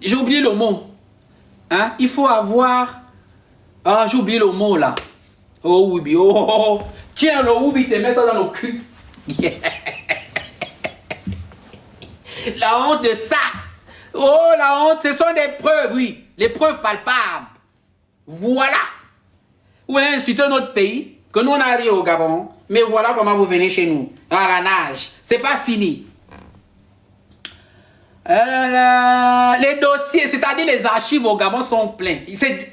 j'ai oublié le mot. Hein? Il faut avoir... Ah, j'ai oublié le mot là. Oh, Woubi, oh. Tiens, le Woubi, te mets ça dans le cul. La honte de ça. Oh, la honte, ce sont des preuves, oui. Les preuves palpables. Voilà. Vous venez insulter notre pays, que nous on arrive au Gabon, mais voilà comment vous venez chez nous, à la nage. C'est pas fini. Les dossiers, c'est-à-dire les archives au Gabon sont pleins.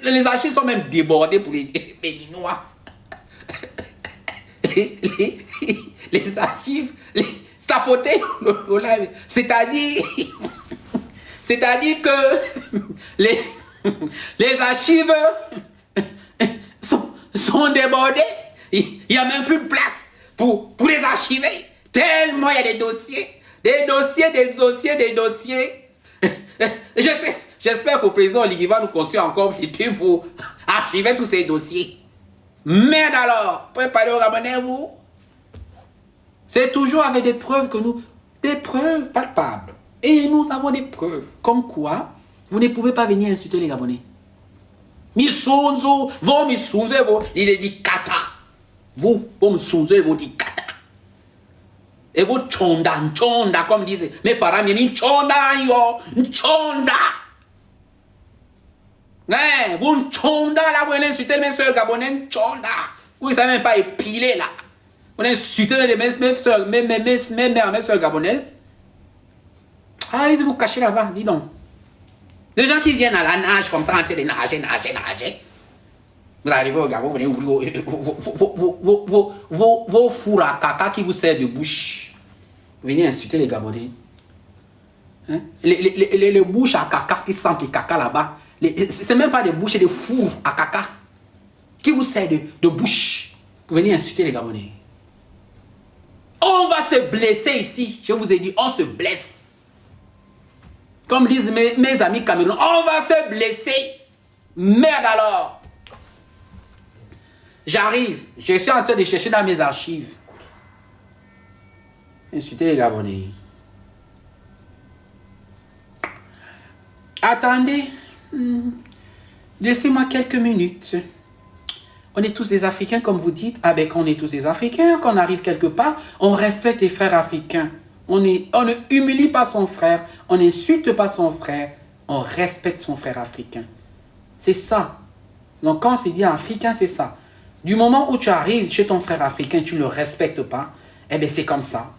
Les archives sont même débordées pour les Béninois. Les archives, c'est-à-dire que les archives sont débordées. Il n'y a même plus de place pour les archiver. Tellement il y a des dossiers. Des dossiers. Je sais, j'espère qu'au président Oligui va nous continuer encore pour archiver tous ces dossiers. Merde alors, préparez au Gabonais, vous. C'est toujours avec des preuves que nous... Des preuves palpables. Et nous avons des preuves. Comme quoi, vous ne pouvez pas venir insulter les Gabonais. Missunzo, vos missunzo, il est dit kata. Vous, vos missunzo, vous dites kata. Et vos tchonda, comme disent mes parents, ils disent tchonda, yo, tchonda. Ouais, vous tchonda là, vous insultez mes soeurs gabonaises, tchonda. Vous ne savez même pas épiler là. Vous insultez mes soeurs, mes soeurs gabonaises. Allez vous cacher là-bas, dis donc. Les gens qui viennent à la nage comme ça, en train de nager. Vous arrivez au Gabon, vous venez ouvrir vos fours à caca qui vous servent de bouche. Vous venez insulter les Gabonais. Hein? Les bouches à caca qui sentent le caca là-bas. C'est même pas des bouches, c'est des fours à caca qui vous servent de bouche. Vous venez insulter les Gabonais. On va se blesser ici. Je vous ai dit, on se blesse. Comme disent mes amis camerounais, on va se blesser. Merde alors. J'arrive. Je suis en train de chercher dans mes archives. Insulter les Gabonais. Attendez. Laissez-moi quelques minutes. On est tous des Africains, comme vous dites. Avec on est tous des Africains. Quand on arrive quelque part, on respecte les frères africains. On ne humilie pas son frère. On n'insulte pas son frère. On respecte son frère africain. C'est ça. Donc quand on se dit africain, c'est ça. Du moment où tu arrives chez ton frère africain, tu ne le respectes pas, eh bien c'est comme ça.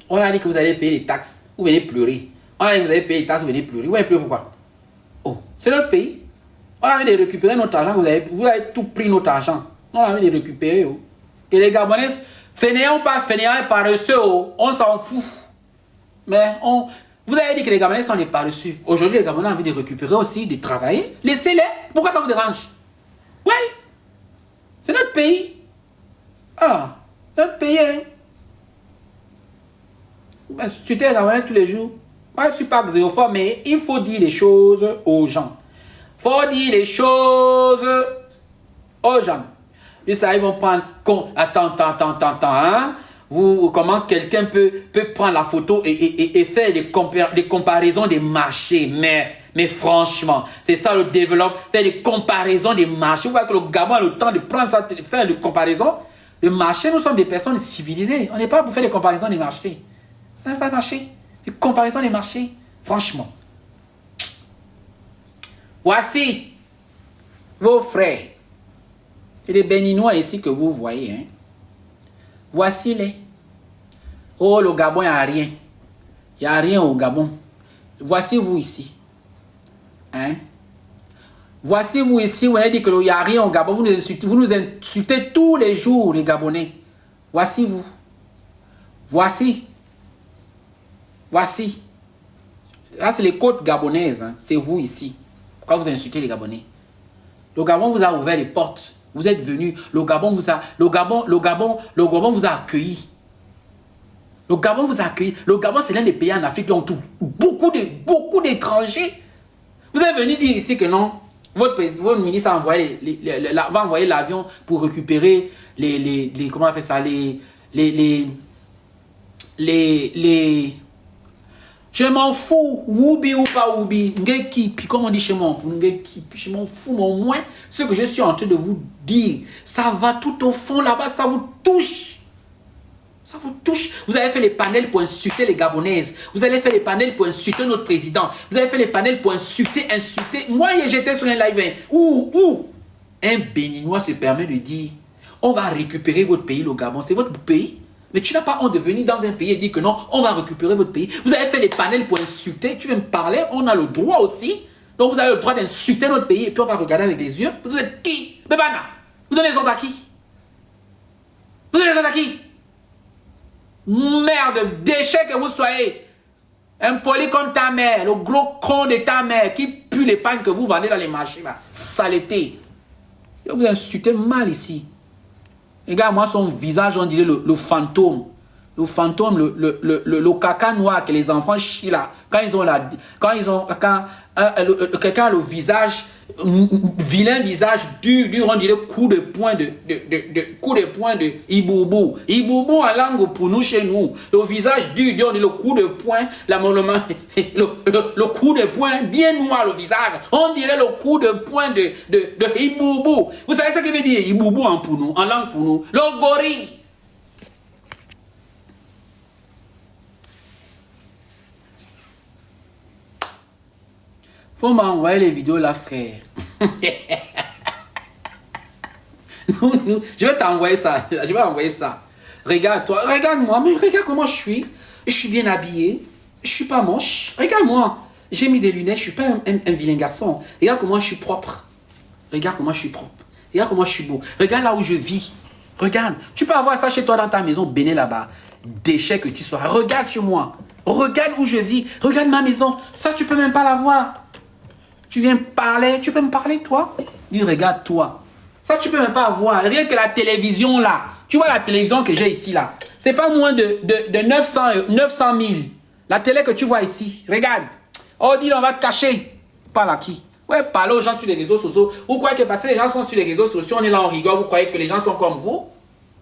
On a dit que vous allez payer les taxes, vous venez pleurer. On a dit que vous allez payer les taxes, vous venez pleurer. Vous venez pleurer pourquoi? Oh, c'est notre pays. On a envie de récupérer notre argent, vous avez tout pris notre argent. On a envie de récupérer. Oh. Et les Gabonais, fainéants ou pas fainéants et paresseux, oh, on s'en fout. Mais vous avez dit que les Gabonais sont des paresseux. Aujourd'hui, les Gabonais ont envie de récupérer aussi, de travailler. Laissez-les. Pourquoi ça vous dérange? Oui. C'est notre pays. Ah, notre pays, hein. Ben, tu t'es Gabonais tous les jours. Moi, je ne suis pas xénophobe, mais il faut dire les choses aux gens. Il faut dire les choses aux gens. Et ça, ils vont prendre... Attends, hein? Comment quelqu'un peut prendre la photo et faire des comparaisons des marchés. Mais franchement, c'est ça le développement. Faire des comparaisons des marchés. Vous voyez que le Gabon a le temps de prendre ça, de faire des comparaisons. Le marché, nous sommes des personnes civilisées. On n'est pas pour faire des comparaisons des marchés. On n'a pas de marché. Des comparaisons des marchés. Franchement. Voici vos frères. Et les Béninois ici que vous voyez. Hein. Voici les. Oh, le Gabon, il n'y a rien. Il n'y a rien au Gabon. Voici vous ici. Hein? Voici vous ici, vous avez dit qu'il n'y a rien au Gabon. Vous nous insultez tous les jours, les Gabonais. Voici vous. Voici. Voici. Là, c'est les côtes gabonaises. Hein. C'est vous ici. Pourquoi vous insultez les Gabonais? Le Gabon vous a ouvert les portes. Vous êtes venus. Le Gabon vous a accueilli. Le Gabon vous a accueilli. Le Gabon, c'est l'un des pays en Afrique qui ont beaucoup d'étrangers. Vous êtes venu dire ici que non. Votre ministre a envoyé va envoyer l'avion pour récupérer comment on appelle ça, Je m'en fous, Woubi ou pas Woubi, Ngekipi, comme on dit chez moi, Ngekipi, je m'en fous, mais au moins, ce que je suis en train de vous dire, ça va tout au fond là-bas, ça vous touche. Ça vous touche. Vous avez fait les panels pour insulter les Gabonaises. Vous avez fait les panels pour insulter notre président. Vous avez fait les panels pour insulter. Moi, j'étais sur un live où un Béninois se permet de dire, on va récupérer votre pays, le Gabon. C'est votre pays. Mais tu n'as pas honte de venir dans un pays et dire que non, on va récupérer votre pays. Vous avez fait les panels pour insulter. Tu veux me parler? On a le droit aussi. Donc vous avez le droit d'insulter notre pays et puis on va regarder avec les yeux. Vous êtes qui? Bébana. Vous donnez les ordres à qui? Vous donnez les ordres à qui? Merde, déchet que vous soyez. Impoli comme ta mère, le gros con de ta mère qui pue les pannes que vous vendez dans les marchés. Là. Saleté. Je vous insultez mal ici. Regarde, moi, son visage, on dirait le fantôme. Le fantôme, le caca noir que les enfants chient là. Quand quelqu'un a le visage, vilain visage dur, on dirait coup de poing de Iboubou. Iboubou en langue pour nous, chez nous. Le visage dur, on dit le coup de poing, le coup de poing bien noir le visage. On dirait le coup de poing de Iboubou. Vous savez ce que veut dire Iboubou en pour nous, en langue pour nous? Le gorille. Faut m'envoyer les vidéos là, frère. Je vais t'envoyer ça. Je vais envoyer ça. Regarde-toi. Regarde-moi. Mais regarde comment je suis. Je suis bien habillé. Je suis pas moche. Regarde-moi. J'ai mis des lunettes. Je suis pas un vilain garçon. Regarde comment je suis propre. Regarde comment je suis propre. Regarde comment je suis beau. Regarde là où je vis. Regarde. Tu peux avoir ça chez toi dans ta maison, béné là-bas. Déchet que tu sois. Regarde chez moi. Regarde où je vis. Regarde ma maison. Ça, tu peux même pas la voir. Tu viens parler, tu peux me parler, toi? Dis, regarde, toi. Ça, tu peux même pas voir. Rien que la télévision, là. Tu vois la télévision que j'ai ici, là. C'est pas moins de 900 000. La télé que tu vois ici. Regarde. Oh, dis, on va te cacher. Parle à qui? Ouais, parle aux gens sur les réseaux sociaux. Vous croyez que parce que les gens sont sur les réseaux sociaux, on est là, on rigole, vous croyez que les gens sont comme vous?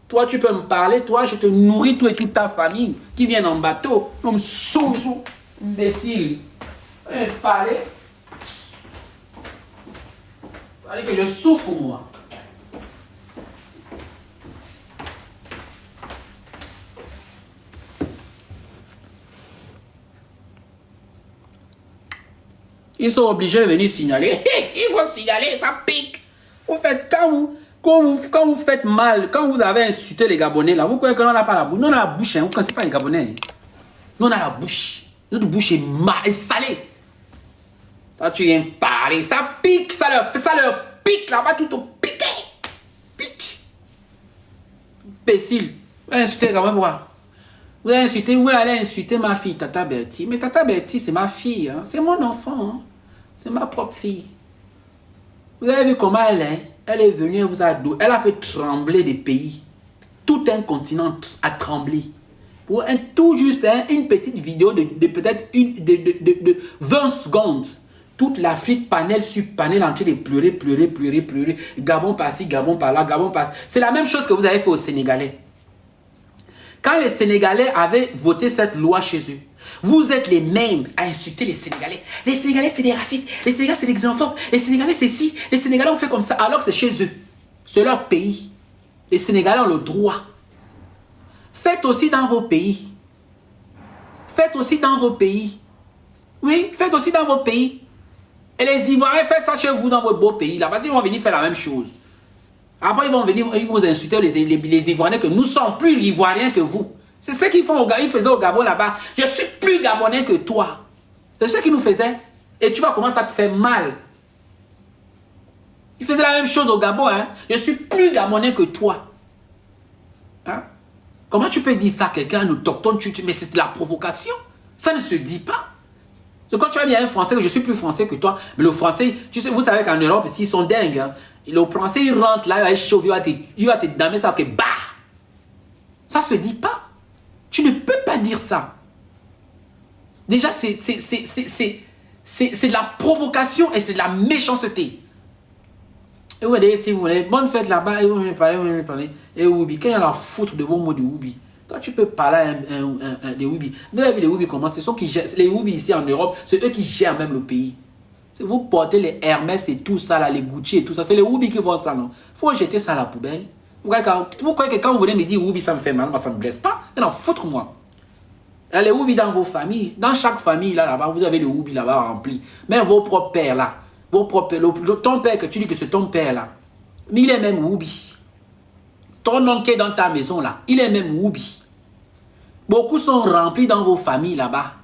Toi, tu peux me parler. Toi, je te nourris, toi et toute ta famille qui viennent en bateau. Comme sous, imbécile. Parler. Que je souffre, moi. Ils sont obligés de venir signaler. Il faut signaler, ça pique. Vous faites, quand vous faites mal, quand vous avez insulté les Gabonais, là, vous croyez que l'on n'a pas la bouche. Nous, on a la bouche, hein. Vous ne connaissez pas les Gabonais. Nous, on a la bouche. Notre bouche est mal et salée. Toi, tu viens parler, ça pique, ça leur pique là-bas, tout au piqué. Pique. Imbécile. Vous allez insulter quand même, quoi. Vous allez insulter ma fille, Tata Bertie. Mais Tata Bertie, c'est ma fille, hein. C'est mon enfant, hein. C'est ma propre fille. Vous avez vu comment elle est? Elle est venue, elle a fait trembler des pays. Tout un continent a tremblé. Pour tout juste une petite vidéo de peut-être de 20 secondes. Toute l'Afrique, panel sur panel, en train de pleurer. Gabon par-ci, Gabon par-là, Gabon par-ci. C'est la même chose que vous avez fait aux Sénégalais. Quand les Sénégalais avaient voté cette loi chez eux, vous êtes les mêmes à insulter les Sénégalais. Les Sénégalais, c'est des racistes. Les Sénégalais, c'est des xénophobes. Les Sénégalais, c'est ci. Les Sénégalais ont fait comme ça, alors que c'est chez eux. C'est leur pays. Les Sénégalais ont le droit. Faites aussi dans vos pays. Faites aussi dans vos pays. Oui, faites aussi dans vos pays. Et les Ivoiriens, faites ça chez vous dans votre beau pays. Là, parce qu'ils vont venir faire la même chose. Après, ils vont venir, ils vont vous insulter, les Ivoiriens, que nous sommes plus Ivoiriens que vous. C'est ce qu'ils font ils faisaient au Gabon là-bas. Je suis plus Gabonais que toi. C'est ce qu'ils nous faisaient. Et tu vois comment ça te fait mal. Ils faisaient la même chose au Gabon. Hein? Je suis plus Gabonais que toi. Hein? Comment tu peux dire ça à quelqu'un, un autochtone, mais c'est de la provocation. Ça ne se dit pas. Quand tu vas dire à un Français que je suis plus français que toi, mais le Français, tu sais, vous savez qu'en Europe, ils sont dingues. Hein? Le Français, il rentre là, il va être chaud, il va te damer ça, que bah! Ça se dit pas. Tu ne peux pas dire ça. Déjà, c'est de la provocation et c'est de la méchanceté. Et vous voyez, si vous voulez, bonne fête là-bas, et vous me parlez, Et Woubi, quand il y a la foutre de vos mots de Woubi, Toi, tu peux parler des Woubi. Vous avez vu les Woubi comment? Ce sont qui gèrent, les Woubi ici en Europe, c'est eux qui gèrent même le pays. Vous portez les Hermès et tout ça, là, les Gucci et tout ça. C'est les Woubi qui font ça, non? Il faut jeter ça à la poubelle. Vous croyez que quand vous venez me dire Woubi, ça me fait mal, moi, ça me blesse pas? Non, foutre-moi. Il y a les Woubi dans vos familles. Dans chaque famille, là-bas, vous avez les Woubi là-bas remplis. Même vos propres pères, là. Vos propres pères, ton père, que tu dis que c'est ton père, là. Mais il est même Woubi. Ton oncle qui est dans ta maison là, il est même Woubi. Beaucoup sont remplis dans vos familles là-bas.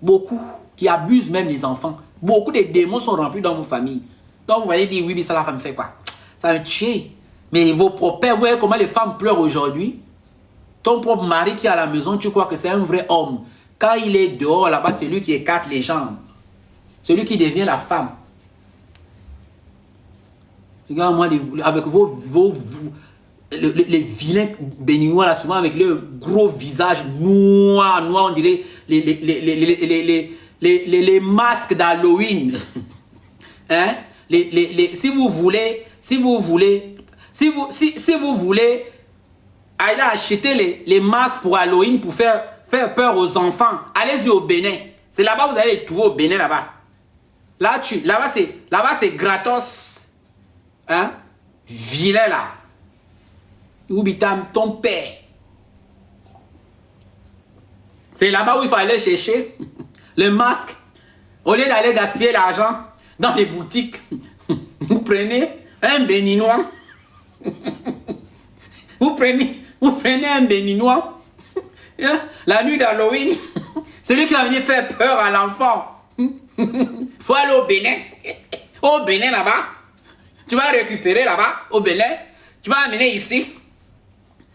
Beaucoup qui abusent même les enfants. Beaucoup de démons sont remplis dans vos familles. Donc vous allez dire, oui, mais ça me fait quoi? Ça va me tuer. Mais vos propres pères, vous voyez comment les femmes pleurent aujourd'hui? Ton propre mari qui est à la maison, tu crois que c'est un vrai homme. Quand il est dehors là-bas, c'est lui qui écarte les jambes. C'est lui qui devient la femme. Regarde-moi avec les vilains béninois là, souvent avec leur gros visage noir, on dirait les masques d'Halloween. Hein? Si vous voulez aller acheter les masques pour Halloween pour faire peur aux enfants, allez-y au Bénin. C'est là-bas vous allez les trouver au Bénin là-bas. Là-bas c'est gratos. Hein? Vilain là. Oubitam, ton père. C'est là-bas où il faut aller chercher le masque. Au lieu d'aller gaspiller l'argent dans les boutiques, vous prenez un béninois. Vous prenez un béninois. La nuit d'Halloween, c'est lui qui va venir faire peur à l'enfant. Il faut aller au Bénin. Au Bénin là-bas. Tu vas récupérer là-bas, au Bénin. Tu vas amener ici.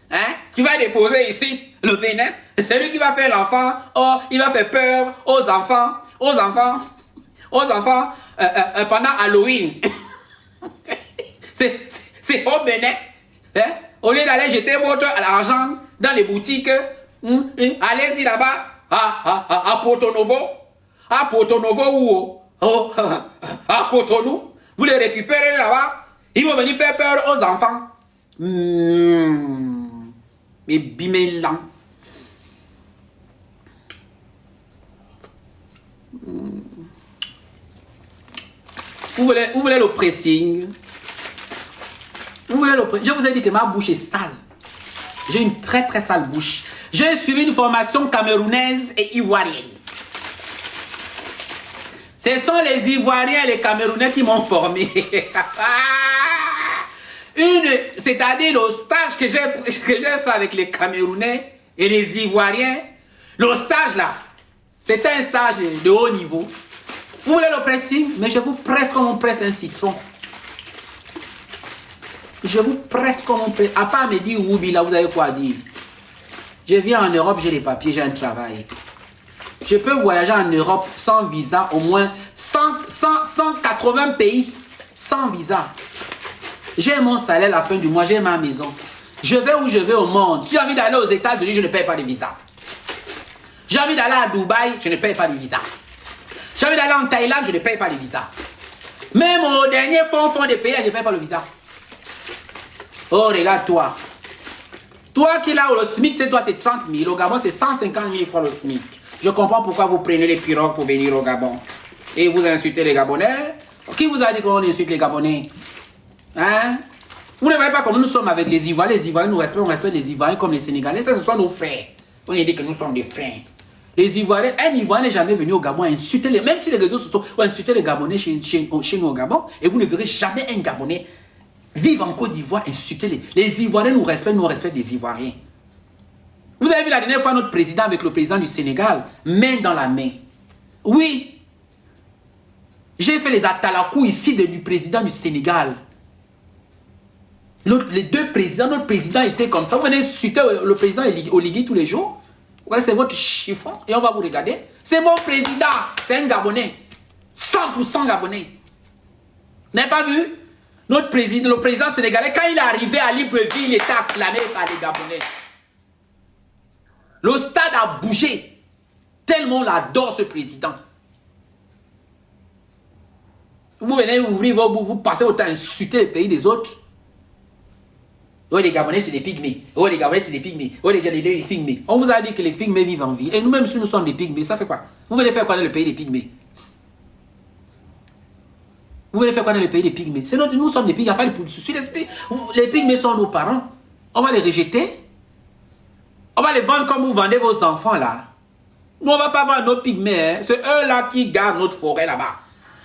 Hein? Tu vas déposer ici, le Bénin. C'est lui qui va faire l'enfant. Oh, il va faire peur aux enfants. Pendant Halloween. C'est au Bénin. Hein? Au lieu d'aller jeter votre argent dans les boutiques, allez-y là-bas, à Porto Novo. À Porto Novo ou à Cotonou. Vous les récupérez là-bas. Ils vont venir faire peur aux enfants. Mais bimélan. Vous voulez le pressing? Je vous ai dit que ma bouche est sale. J'ai une très très sale bouche. J'ai suivi une formation camerounaise et ivoirienne. Ce sont les Ivoiriens et les Camerounais qui m'ont formé. C'est-à-dire le stage que j'ai fait avec les Camerounais et les Ivoiriens. Le stage là, c'était un stage de haut niveau. Vous voulez le pressing? Mais je vous presse comme on presse un citron. Je vous presse comme on presse. À part me dire Woubi là, vous avez quoi dire? Je viens en Europe, j'ai les papiers, j'ai un travail. Je peux voyager en Europe sans visa, au moins 180 pays sans visa. J'ai mon salaire à la fin du mois, j'ai ma maison. Je vais où je vais au monde. Si j'ai envie d'aller aux États-Unis, je ne paye pas de visa. J'ai envie d'aller à Dubaï, je ne paye pas de visa. J'ai envie d'aller en Thaïlande, je ne paye pas de visa. Même au dernier fond des pays, je ne paye pas le visa. Oh, regarde-toi. Toi qui là, le SMIC, c'est toi, c'est 30 000. Au Gabon, c'est 150 000 fois le SMIC. Je comprends pourquoi vous prenez les pirogues pour venir au Gabon. Et vous insultez les Gabonais. Qui vous a dit qu'on insulte les Gabonais? Hein? Vous ne voyez pas comme nous sommes avec les Ivoiriens. Les Ivoiriens, on respecte les Ivoiriens comme les Sénégalais. Ça, ce sont nos frères. On a dit que nous sommes des frères. Les Ivoiriens, un Ivoirien n'est jamais venu au Gabon insulter les... Même si les réseaux sociaux ont insulté les Gabonais chez nous au Gabon, et vous ne verrez jamais un Gabonais vivre en Côte d'Ivoire insulter les Ivoiriens. Nous respectons les Ivoiriens. Vous avez vu la dernière fois notre président avec le président du Sénégal, main dans la main. Oui. J'ai fait les atalakou ici du président du Sénégal. Les deux présidents, notre président était comme ça. Vous venez insulter le président au Ligui tous les jours. Ouais, c'est votre chiffon et on va vous regarder. C'est mon président, c'est un Gabonais. 100% Gabonais. Vous n'avez pas vu? Notre président, le président sénégalais, quand il est arrivé à Libreville, il était acclamé par les Gabonais. Le stade a bougé. Tellement on adore ce président. Vous venez ouvrir vos bouts, vous passez autant insulter les pays des autres. Oh, les Gabonais, c'est des pygmées. Oh, les Gabonais, c'est des pygmées. Oh, les pygmées. On vous a dit que les pygmées vivent en ville. Et nous-mêmes, si nous sommes des pygmées, ça fait quoi? Vous venez faire quoi dans le pays des pygmées? Vous venez faire quoi dans le pays des pygmées? Nous sommes des pygmées. Il n'y a pas de souci. Les pygmées sont nos parents. On va les rejeter. On va les vendre comme vous vendez vos enfants, là. Nous, on ne va pas vendre nos pygmées. Hein. C'est eux-là qui gardent notre forêt, là-bas.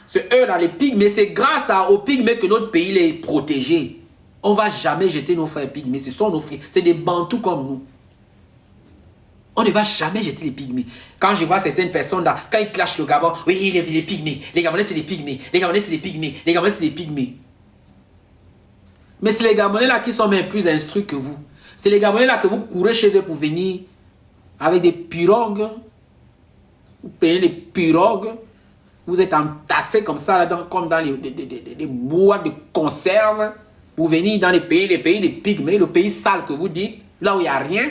C'est eux-là, les pygmées. C'est grâce aux pygmées que notre pays est protégé. On ne va jamais jeter nos frères pygmées. Ce sont nos frères. C'est des bantous comme nous. On ne va jamais jeter les pygmées. Quand je vois certaines personnes là, quand ils clashent le Gabon, oui, les pygmées. Les Gabonais, c'est des pygmées. Les Gabonais, c'est des pygmées. Les Gabonais, c'est des pygmées. Mais c'est les Gabonais là qui sont même plus instruits que vous. C'est les Gabonais là que vous courez chez eux pour venir avec des pirogues. Vous payez les pirogues. Vous êtes entassés comme ça, là, comme dans les boîtes de conserve. Pour venir dans les pays des pygmées, le pays sale que vous dites, là où il n'y a rien.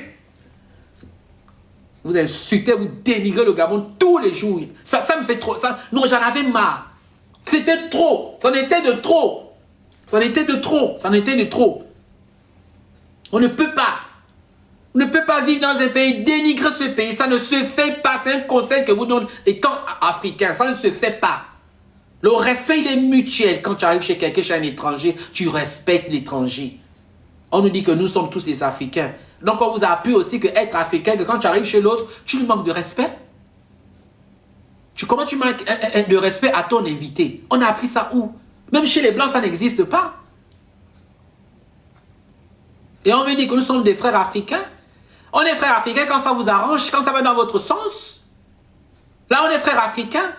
Vous insultez, vous dénigrez le Gabon tous les jours. Ça me fait trop. Non, j'en avais marre. C'était trop. C'en était de trop. C'en était de trop. C'en était de trop. On ne peut pas. On ne peut pas vivre dans un pays, dénigrer ce pays. Ça ne se fait pas. C'est un conseil que vous donnez étant africain. Ça ne se fait pas. Le respect, il est mutuel. Quand tu arrives chez quelqu'un, chez un étranger, tu respectes l'étranger. On nous dit que nous sommes tous des Africains. Donc, on vous a appris aussi que être africain, que quand tu arrives chez l'autre, tu lui manques de respect. Comment tu manques de respect à ton invité? On a appris ça où? Même chez les Blancs, ça n'existe pas. Et on me dit que nous sommes des frères africains. On est frères africains quand ça vous arrange, quand ça va dans votre sens. Là, on est frères africains.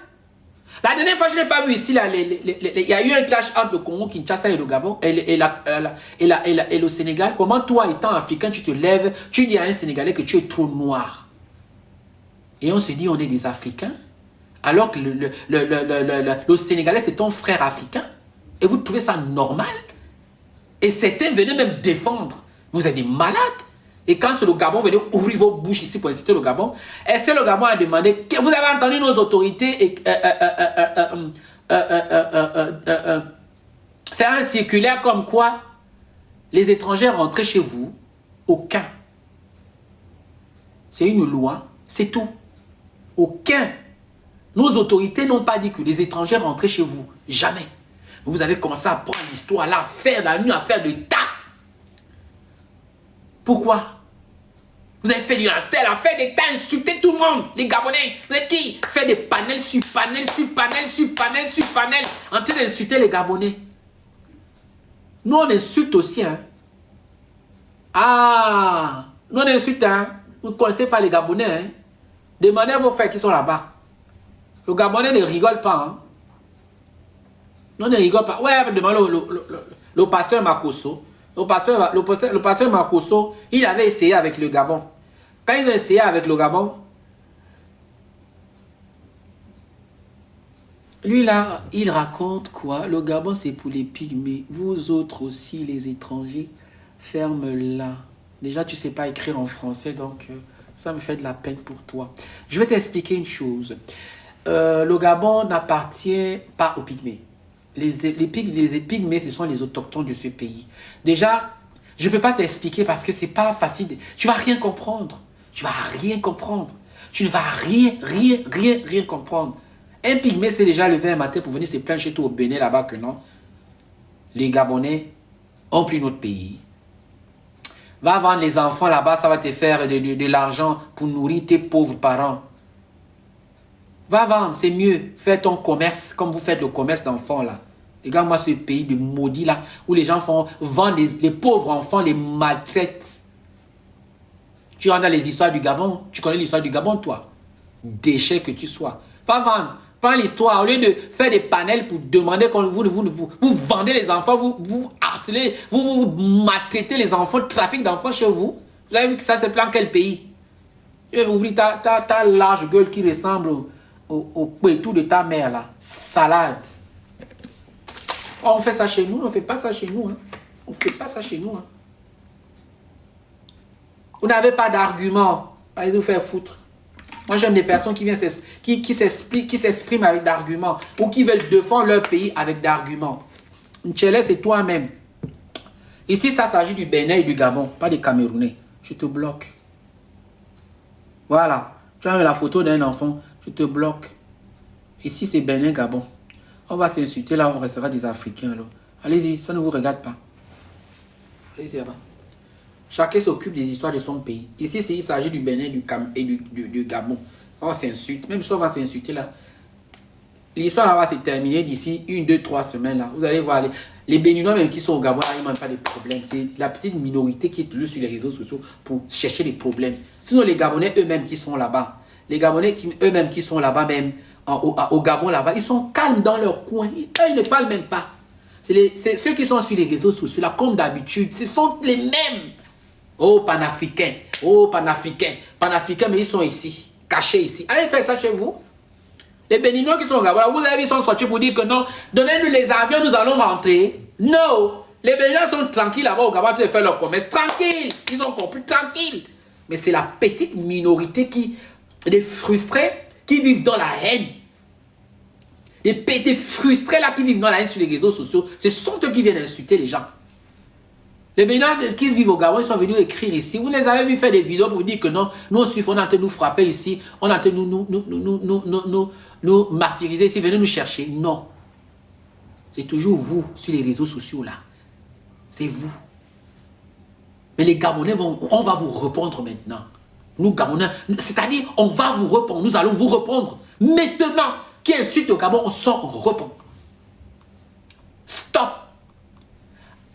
La dernière fois, je n'ai pas vu ici, il y a eu un clash entre le Congo, Kinshasa et le Gabon, et le Sénégal. Comment toi, étant africain, tu te lèves, tu dis à un Sénégalais que tu es trop noir. Et on se dit, on est des Africains, alors que le Sénégalais, c'est ton frère africain. Et vous trouvez ça normal? Et certains venaient même défendre. Vous êtes des malades. Et quand c'est le Gabon, venez ouvrir vos bouches ici pour inciter le Gabon. Est-ce que le Gabon a demandé, vous avez entendu nos autorités faire un circulaire comme quoi les étrangers rentraient chez vous? Aucun. C'est une loi, c'est tout. Aucun. Nos autorités n'ont pas dit que les étrangers rentraient chez vous. Jamais. Vous avez commencé à prendre l'histoire, là, faire une affaire de tas. Pourquoi? Vous avez fait du tel, affaire des tas, insulter tout le monde, les Gabonais. Vous êtes qui? Faire des panels sur panels, sur panels, sur panels, sur panels, en train d'insulter les Gabonais. Nous, on insulte aussi, hein. Ah, nous, on insulte, hein. Vous ne connaissez pas les Gabonais, hein. Demandez à vos frères qui sont là-bas. Le Gabonais ne rigole pas, hein. Non, ne rigole pas. Ouais, demandez le pasteur Makosso. Le pasteur Makosso, il avait essayé avec le Gabon. Quand ils ont essayé avec le Gabon, lui là, il raconte quoi? Le Gabon, c'est pour les pygmées. Vous autres aussi, les étrangers, ferme-la. Déjà, tu ne sais pas écrire en français, donc ça me fait de la peine pour toi. Je vais t'expliquer une chose. Le Gabon n'appartient pas aux pygmées. Les pygmées, ce sont les autochtones de ce pays. Déjà, je ne peux pas t'expliquer parce que ce n'est pas facile. Tu ne vas rien comprendre. Tu ne vas rien comprendre. Tu ne vas rien comprendre. Un pygmée s'est déjà levé un matin pour venir se plaindre chez toi au Bénin là-bas que non. Les Gabonais ont pris notre pays. Va vendre les enfants là-bas, ça va te faire de l'argent pour nourrir tes pauvres parents. Va vendre, c'est mieux. Fais ton commerce comme vous faites le commerce d'enfants là. Regarde-moi ce pays de maudits là, où les gens vendent les pauvres enfants, les maltraitent. Tu rentres dans les histoires du Gabon, tu connais l'histoire du Gabon toi? Déchet que tu sois. Va vendre. Prends l'histoire, au lieu de faire des panels pour demander qu'on vous vendez les enfants, vous harcelez, vous maltraitez les enfants, trafic d'enfants chez vous. Vous avez vu que ça se plan quel pays? Tu vas ouvrir ta large gueule qui ressemble au pétou de ta mère là. Salade. Oh, on fait ça chez nous, on ne fait pas ça chez nous. Hein. On ne fait pas ça chez nous. Hein. Vous n'avez pas d'argument. Allez vous faire foutre. Moi, j'aime des personnes qui viennent qui s'expriment avec d'arguments ou qui veulent défendre leur pays avec d'arguments. Une c'est toi-même. Ici, ça s'agit du Bénin et du Gabon, pas des Camerounais. Je te bloque. Voilà. Tu as la photo d'un enfant, je te bloque. Ici, c'est Bénin, Gabon. On va s'insulter là, on restera des Africains. Allez-y, ça ne vous regarde pas. Allez-y là-bas. Chacun s'occupe des histoires de son pays. Ici, il s'agit du Bénin et du Gabon. On s'insulte. Même si on va s'insulter là. L'histoire là va se terminer d'ici 1, 2, 3 semaines là. Vous allez voir les Béninois même qui sont au Gabon, là, ils n'ont pas de problème. C'est la petite minorité qui est toujours sur les réseaux sociaux pour chercher des problèmes. Sinon les Gabonais eux-mêmes qui sont là-bas, les Gabonais eux-mêmes qui sont là-bas même, au Gabon là-bas, ils sont calmes dans leur coin. Ils ne parlent même pas. C'est ceux qui sont sur les réseaux sociaux là, comme d'habitude, ce sont les mêmes. Oh panafricains, panafricains, mais ils sont ici, cachés ici. Allez faire ça chez vous. Les Béninois qui sont au Gabon, vous avez vu, ils sont sortis pour dire que non, donnez-nous les avions, nous allons rentrer. Non, les Béninois sont tranquilles là-bas au Gabon, ils font leur commerce. Tranquille, ils ont compris, tranquille. Mais c'est la petite minorité des frustrés qui vivent dans la haine. Des frustrés là qui vivent dans la haine sur les réseaux sociaux, ce sont eux qui viennent insulter les gens. Les Béninois qui vivent au Gabon, ils sont venus écrire ici. Vous les avez vu faire des vidéos pour dire que non, nous aussi, on a été nous frapper ici, on a été nous martyriser ici, venez nous chercher. Non. C'est toujours vous sur les réseaux sociaux là. C'est vous. Mais les Gabonais, on va vous répondre maintenant. Nous Gabonais, c'est-à-dire on va vous répondre, nous allons vous répondre. Maintenant, qui insulte au Gabon, on sort, on répond. Stop.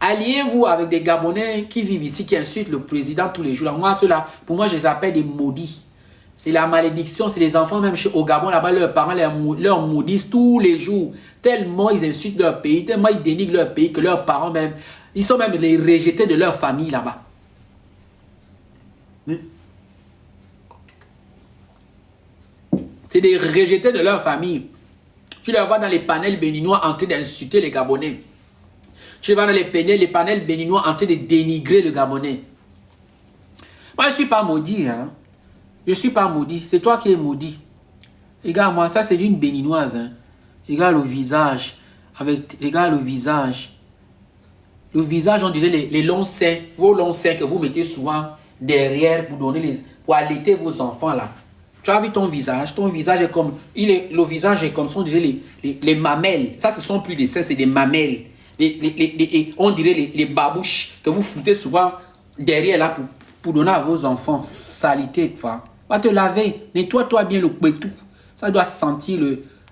Alliez-vous avec des Gabonais qui vivent ici, qui insultent le président tous les jours. Moi, ceux-là, pour moi, je les appelle des maudits. C'est la malédiction, c'est les enfants, même au Gabon, là-bas, leurs parents leur maudissent tous les jours. Tellement ils insultent leur pays, tellement ils dénigrent leur pays, que leurs parents même, ils sont même les rejetés de leur famille là-bas. C'est des rejetés de leur famille. Tu les vois dans les panels béninois en train d'insulter les Gabonais. Tu vas dans les panels béninois en train de dénigrer le Gabonais. Moi, je ne suis pas maudit. Hein. Je ne suis pas maudit. C'est toi qui es maudit. Regarde-moi, ça c'est une béninoise. Hein. Regarde le visage. Regarde le visage. Le visage, on dirait les longs seins. Vos longs seins que vous mettez souvent derrière pour allaiter vos enfants là. Tu as vu ton visage? Ton visage est comme... le visage est comme ça, on dirait les mamelles. Ça, ce ne sont plus des seins, c'est des mamelles. On dirait les babouches que vous foutez souvent derrière là pour donner à vos enfants. Salité, quoi. Va te laver. Nettoie-toi bien le pétou. Ça doit sentir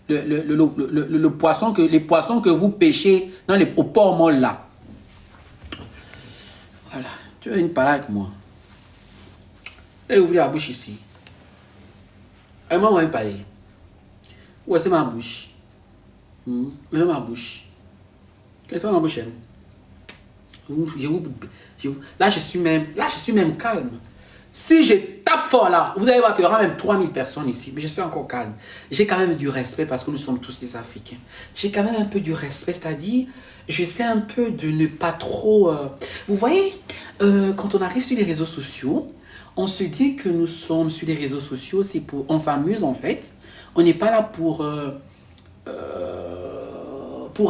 le poisson les poissons que vous pêchez au port molle là. Voilà. Tu veux une parole avec moi? Je vais ouvrir la bouche ici. Moi, parler. Où est-ce ma bouche? Ma bouche. Qu'est-ce que ma bouche aime? Là, je suis même calme. Si je tape fort là, vous allez voir qu'il y aura même 3000 personnes ici. Mais je suis encore calme. J'ai quand même du respect parce que nous sommes tous des Africains. J'ai quand même un peu du respect, c'est-à-dire, j'essaie un peu de ne pas trop... Vous voyez, quand on arrive sur les réseaux sociaux, on se dit que nous sommes sur les réseaux sociaux, c'est pour... On s'amuse en fait. On n'est pas là pour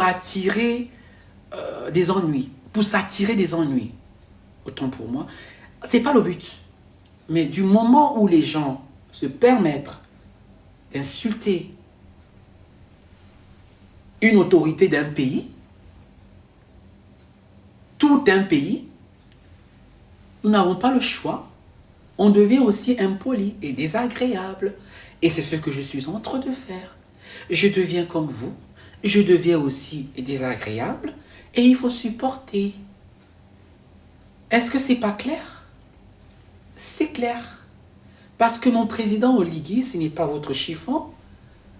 attirer des ennuis. Pour s'attirer des ennuis. Autant pour moi. C'est pas le but. Mais du moment où les gens se permettent d'insulter une autorité d'un pays, tout un pays, nous n'avons pas le choix. On devient aussi impoli et désagréable. Et c'est ce que je suis en train de faire. Je deviens comme vous. Je deviens aussi désagréable. Et il faut supporter. Est-ce que c'est pas clair? C'est clair. Parce que mon président Oligui, ce n'est pas votre chiffon.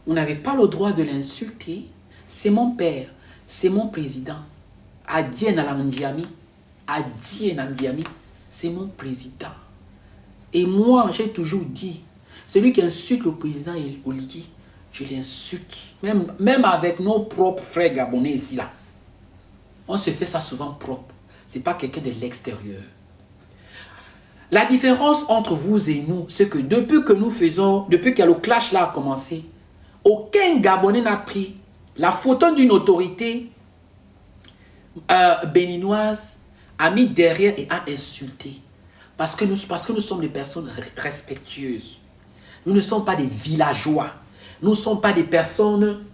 Vous n'avez pas le droit de l'insulter. C'est mon père. C'est mon président. Adien Nalandiami. Adien Nandiami. C'est mon président. Et moi, j'ai toujours dit, celui qui insulte le président Oligui, je l'insulte. Même avec nos propres frères gabonais ici, là. On se fait ça souvent propre. Ce n'est pas quelqu'un de l'extérieur. La différence entre vous et nous, c'est que depuis que le clash là a commencé, aucun Gabonais n'a pris la photo d'une autorité béninoise a mis derrière et a insulté. Parce que nous sommes des personnes respectueuses. Nous ne sommes pas des villageois. Nous ne sommes pas des personnes...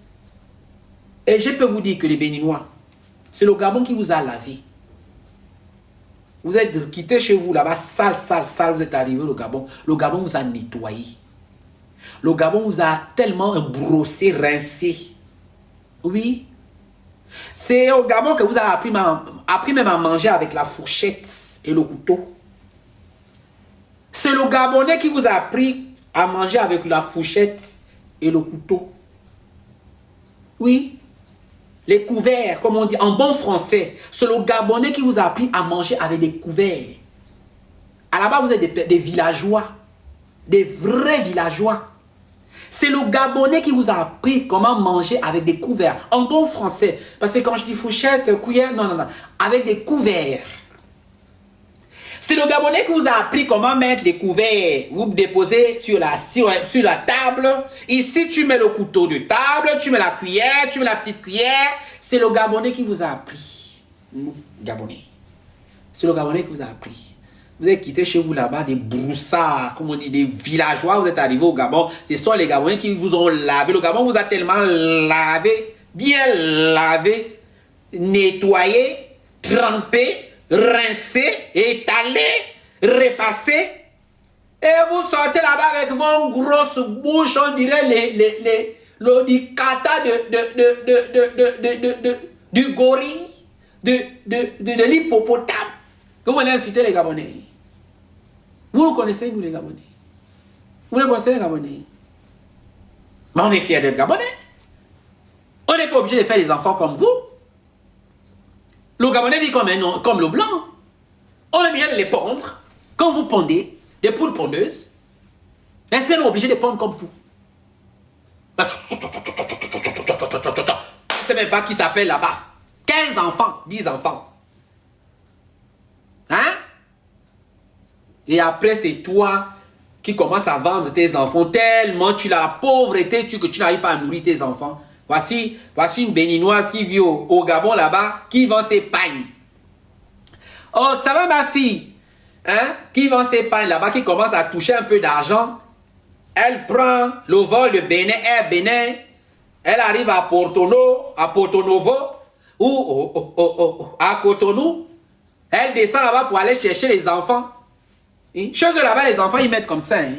Et je peux vous dire que les Béninois, c'est le Gabon qui vous a lavé. Vous êtes quitté chez vous là-bas, sale, sale, sale, vous êtes arrivé au Gabon. Le Gabon vous a nettoyé. Le Gabon vous a tellement brossé, rincé. Oui. C'est au Gabon que vous avez appris même à manger avec la fourchette et le couteau. C'est le Gabonais qui vous a appris à manger avec la fourchette et le couteau. Oui. Les couverts, comme on dit en bon français. C'est le Gabonais qui vous a appris à manger avec des couverts. À la base, vous êtes des villageois. Des vrais villageois. C'est le Gabonais qui vous a appris comment manger avec des couverts. En bon français. Parce que quand je dis fourchette, cuillère, non, non, non. Avec des couverts. C'est le Gabonais qui vous a appris comment mettre les couverts. Vous déposez sur la table. Ici, tu mets le couteau de table, tu mets la cuillère, tu mets la petite cuillère. C'est le Gabonais qui vous a appris. Nous, Gabonais. C'est le Gabonais qui vous a appris. Vous êtes quitté chez vous là-bas des broussards, comme on dit, des villageois. Vous êtes arrivé au Gabon. Ce sont les Gabonais qui vous ont lavé. Le Gabon vous a tellement lavé, bien lavé, nettoyé, trempé, rincé, étalé, repassé. Et vous sortez là-bas avec vos grosses bouches, on dirait le kata du gorille, de l'hippopotame. Que vous allez insulter les Gabonais. Vous nous connaissez, nous les Gabonais. Vous les connaissez les Gabonais. Mais on est fiers d'être Gabonais. On n'est pas obligé de faire des enfants comme vous. Le Gabonais vit comme le blanc. On est bien de les pondre. Quand vous pondez, des poules pondeuses, est-ce qu'on est obligé de pondre comme vous? Je ne sais même pas qui s'appelle là-bas. 15 enfants, 10 enfants. Hein? Et après, c'est toi qui commences à vendre tes enfants tellement tu as la pauvreté que tu n'arrives pas à nourrir tes enfants. Voici une Béninoise qui vit au Gabon là-bas, qui vend ses pagnes. Oh, ça va ma fille? Hein? Qui vend ses pagnes là-bas, qui commence à toucher un peu d'argent. Elle prend le vol de Bénin, Air Bénin. Elle arrive à Porto Novo, ou à Cotonou. Elle descend là-bas pour aller chercher les enfants. Chez eux là-bas, les enfants, ils mettent comme ça. Hein?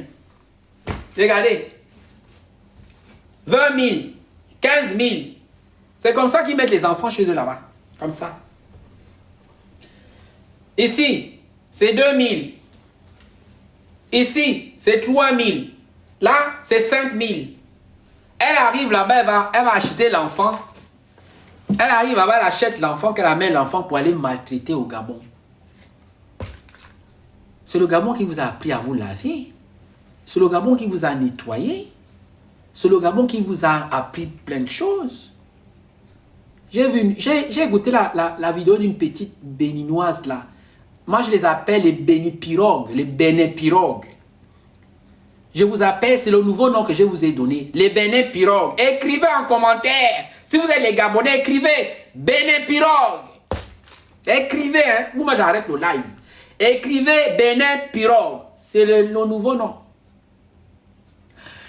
Regardez. 20 000. 15 000. C'est comme ça qu'ils mettent les enfants chez eux là-bas. Comme ça. Ici, c'est 2 000. Ici, c'est 3 000. Là, c'est 5 000. Elle arrive là-bas, elle va acheter l'enfant. Elle arrive là-bas, elle achète l'enfant, qu'elle amène l'enfant pour aller maltraiter au Gabon. C'est le Gabon qui vous a appris à vous laver. C'est le Gabon qui vous a nettoyé. C'est le Gabon qui vous a appris plein de choses. J'ai écouté la vidéo d'une petite béninoise là. Moi, je les appelle les bénipirogues, les bénépirogues. Je vous appelle, c'est le nouveau nom que je vous ai donné, les bénépirogues. Écrivez en commentaire. Si vous êtes les Gabonais, écrivez bénépirogues. Écrivez, hein. Moi, j'arrête le live. Écrivez bénépirogues. C'est le nouveau nom.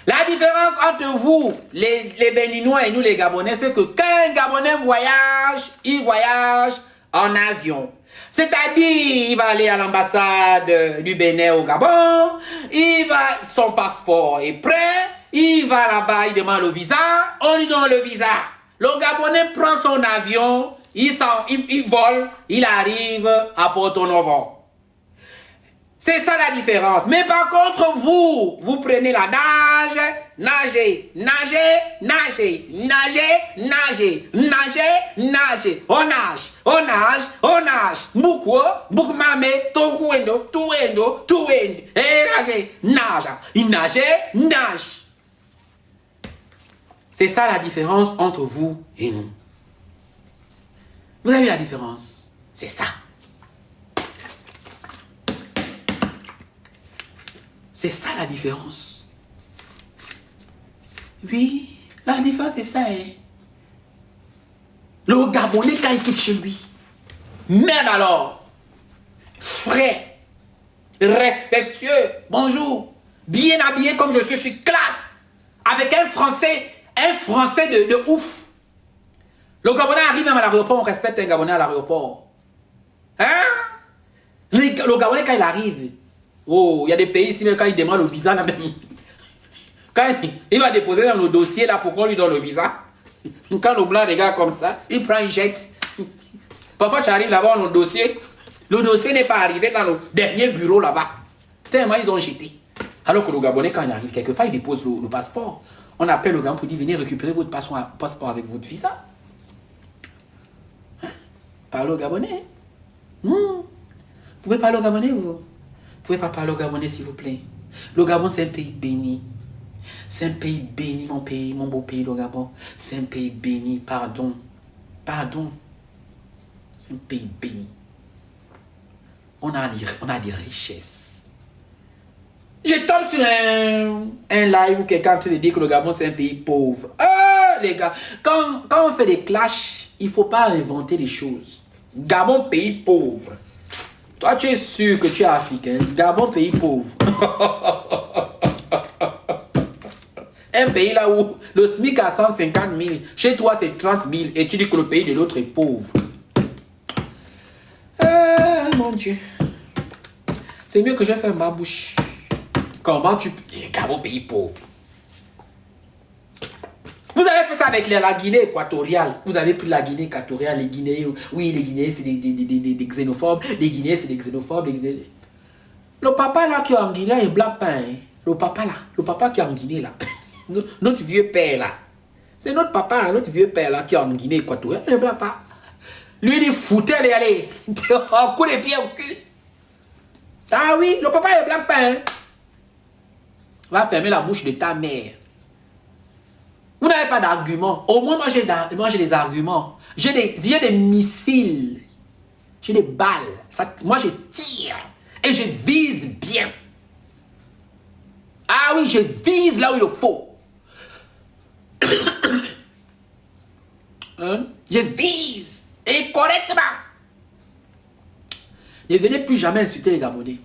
La différence entre vous, les Béninois et nous les Gabonais, c'est que quand un Gabonais voyage, il voyage en avion. C'est-à-dire, il va aller à l'ambassade du Bénin au Gabon, son passeport est prêt, il va là-bas, il demande le visa, on lui donne le visa. Le Gabonais prend son avion, il vole, il arrive à Porto Novo. C'est ça la différence. Mais par contre, vous prenez la nage, nagez, nagez, nagez, nagez, nagez, nagez, nagez. On nage, on nage, on nage. Beaucoup, beaucoup mame, tuendo, tuendo, tuendo. Et nagez, nage, nagez, nage. C'est ça la différence entre vous et nous. Vous avez la différence. C'est ça. C'est ça la différence. Oui, la différence c'est ça. Hein. Le Gabonais quand il quitte chez lui. Merde alors. frais, respectueux, bonjour, bien habillé comme je suis classe, avec un Français de ouf. Le Gabonais arrive même à l'aéroport, on respecte un Gabonais à l'aéroport. Hein? Le Gabonais, quand il arrive, oh, il y a des pays ici, mais quand il demande le visa, là, même, quand il va déposer dans le dossier, là, pour qu'on lui donne le visa, quand le blanc regarde comme ça, il prend, il jette. Parfois, tu arrives là-bas, le dossier n'est pas arrivé dans le dernier bureau là-bas. Tellement ils ont jeté. Alors que le Gabonais, quand il arrive quelque part, il dépose le passeport. On appelle le Gabon pour dire, venez récupérer votre passeport avec votre visa. Hein? Parlez au Gabonais. Vous pouvez parler au Gabonais, vous? Vous pouvez pas parler au Gabonais, s'il vous plaît. Le Gabon, c'est un pays béni. C'est un pays béni, mon pays, mon beau pays, le Gabon. C'est un pays béni, pardon. Pardon. C'est un pays béni. On a des richesses. Je tombe sur un live où quelqu'un te dit que le Gabon, c'est un pays pauvre. Les gars, quand on fait des clashs, il ne faut pas inventer des choses. Gabon, pays pauvre. Toi, tu es sûr que tu es africain. Gabon, pays pauvre. Un pays là où le SMIC a 150 000, chez toi c'est 30 000 et tu dis que le pays de l'autre est pauvre. Mon Dieu. C'est mieux que je fasse ma bouche. Comment tu... Gabon, pays pauvre. Vous avez fait ça avec la Guinée équatoriale. Vous avez pris la Guinée équatoriale, les Guinéens. Oui, les Guinéens c'est des xénophobes. Les Guinéens c'est des xénophobes. Le papa là qui est en Guinée, il blague pas. Hein? Le papa qui est en Guinée là. Notre vieux père là. C'est notre papa, notre vieux père là qui est en Guinée équatoriale. Il ne blague pas. Lui, il foutait les aller. En coup de pied au cul. Ah oui, le papa il ne blague pas. Hein? Va fermer la bouche de ta mère. Vous n'avez pas d'argument. Au moins, moi j'ai des arguments. J'ai des missiles. J'ai des balles. Moi, je tire. Et je vise bien. Ah oui, je vise là où il faut. Hein? Je vise. Et correctement. Ne venez plus jamais insulter les Gabonais.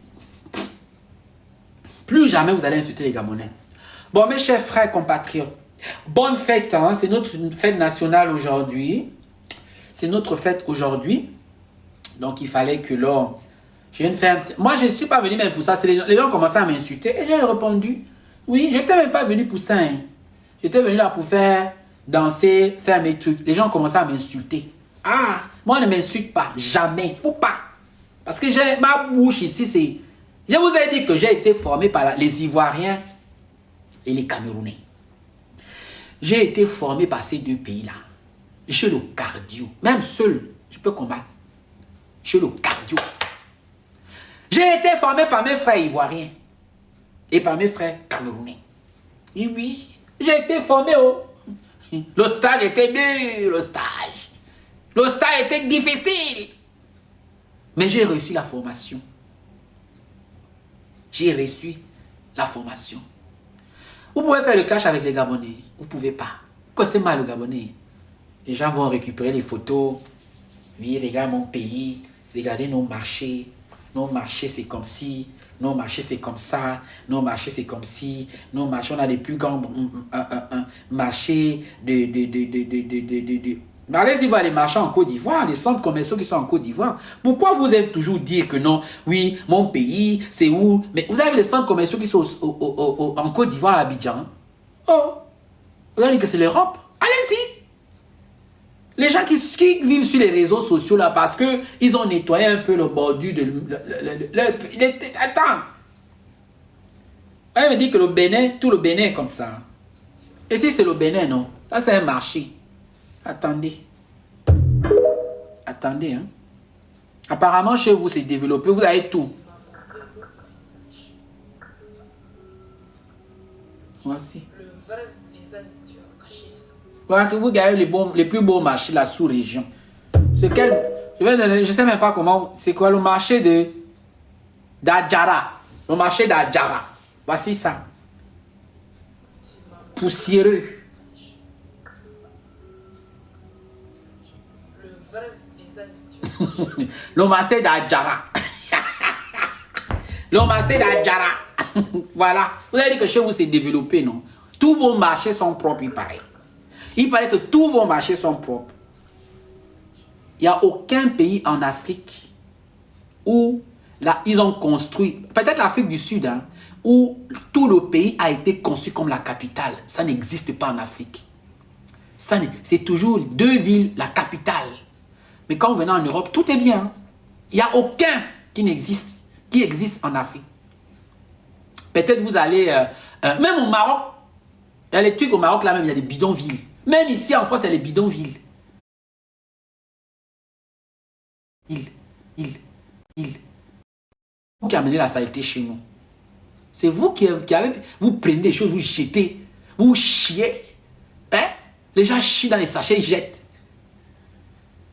Plus jamais vous allez insulter les Gabonais. Bon, mes chers frères compatriotes, bonne fête, hein? C'est notre fête nationale aujourd'hui. C'est notre fête aujourd'hui. Donc, il fallait que l'on... Je viens de faire un petit... Moi, je ne suis pas venu même pour ça. Les gens commençaient à m'insulter. Et j'ai répondu, oui, je n'étais même pas venu pour ça. Hein. J'étais venu là pour faire danser, faire mes trucs. Les gens commençaient à m'insulter. Ah, moi, ne m'insulte pas. Jamais. Faut pas. Parce que j'ai ma bouche ici, c'est... Je vous ai dit que j'ai été formé par les Ivoiriens et les Camerounais. J'ai été formé par ces deux pays-là. J'ai le cardio. Même seul, je peux combattre. J'ai le cardio. J'ai été formé par mes frères ivoiriens et par mes frères camerounais. Et oui, j'ai été formé au... Le stage était dur, le stage. Le stage était difficile. Mais j'ai reçu la formation. J'ai reçu la formation. Vous pouvez faire le clash avec les Gabonais. Vous ne pouvez pas. Quand c'est mal le Gabonais, les gens vont récupérer les photos. Oui, regarde mon pays. Regardez nos marchés. Nos marchés, c'est comme ci. Nos marchés, c'est comme ça. Nos marchés, c'est comme ci. Nos marchés, on a les plus grands marchés Mais allez-y voir les marchés en Côte d'Ivoire, les centres commerciaux qui sont en Côte d'Ivoire. Pourquoi vous aimez toujours dire que non, oui, mon pays, c'est où? Mais vous avez les centres commerciaux qui sont en Côte d'Ivoire, à Abidjan. Oh, vous allez dire que c'est l'Europe? Allez-y. Les gens qui vivent sur les réseaux sociaux là parce qu'ils ont nettoyé un peu le bordure de... Attends. On me dit que le Bénin, tout le Bénin est comme ça. Et si c'est le Bénin, non? Là, c'est un marché. Attendez. Attendez, hein. Apparemment, chez vous, c'est développé. Vous avez tout. Voici. Voilà que vous gagnez les plus beaux marchés de la sous-région. C'est quel... Je ne sais même pas comment... C'est quoi le marché d'Adjara? Le marché d'Adjara. Voici ça. Poussiéreux. Le marché d'Adjara. Le marché d'Adjara. Voilà. Vous avez dit que chez vous, c'est développé, non? Tous vos marchés sont propres, il paraît. Il paraît que tous vos marchés sont propres. Il n'y a aucun pays en Afrique où là, ils ont construit, peut-être l'Afrique du Sud, hein, où tout le pays a été conçu comme la capitale. Ça n'existe pas en Afrique. C'est toujours deux villes, la capitale. Mais quand vous venez en Europe, tout est bien. Il n'y a aucun qui existe en Afrique. Peut-être vous allez, même au Maroc, il y a les trucs au Maroc là même, il y a des bidonvilles. Même ici en France, il y a les bidonvilles. Vous qui amenez la saleté chez nous. C'est vous qui avez, vous prenez des choses, vous jetez, vous chiez. Hein? Les gens chient dans les sachets, ils jettent.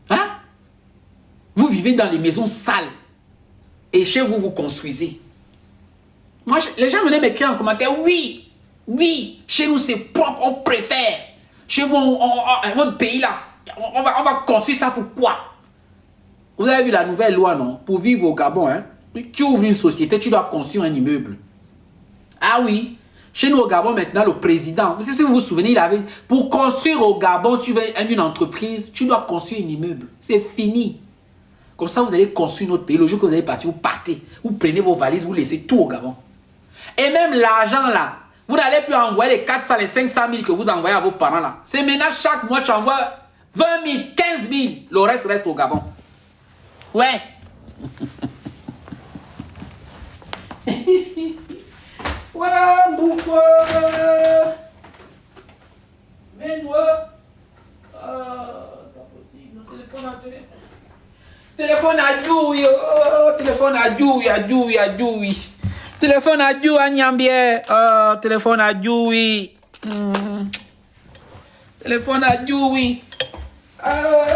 Hein? Vous vivez dans les maisons sales. Et chez vous, vous construisez. Moi, les gens venaient m'écrire en commentaire, oui, chez nous c'est propre, on préfère. Chez vous, votre pays là, on va construire ça pour quoi? Vous avez vu la nouvelle loi, non? Pour vivre au Gabon, hein? Tu ouvres une société, tu dois construire un immeuble. Ah oui. Chez nous au Gabon, maintenant, le président, vous savez, si vous vous souvenez, il avait, pour construire au Gabon, tu veux une entreprise, tu dois construire un immeuble. C'est fini. Comme ça, vous allez construire notre pays. Le jour que vous allez partir, vous partez. Vous prenez vos valises, vous laissez tout au Gabon. Et même l'argent là, vous n'allez plus envoyer les 400, les 500 000 que vous envoyez à vos parents là. C'est maintenant chaque mois, tu envoies 20 000, 15 000. Le reste reste au Gabon. Ouais. Ouais, pourquoi? Mais moi, pas possible. Téléphone à Djoui. Téléphone à Djoui. Téléphone à Djoui, Agnambier. Téléphone à Djoui. Téléphone à Djoui. Ah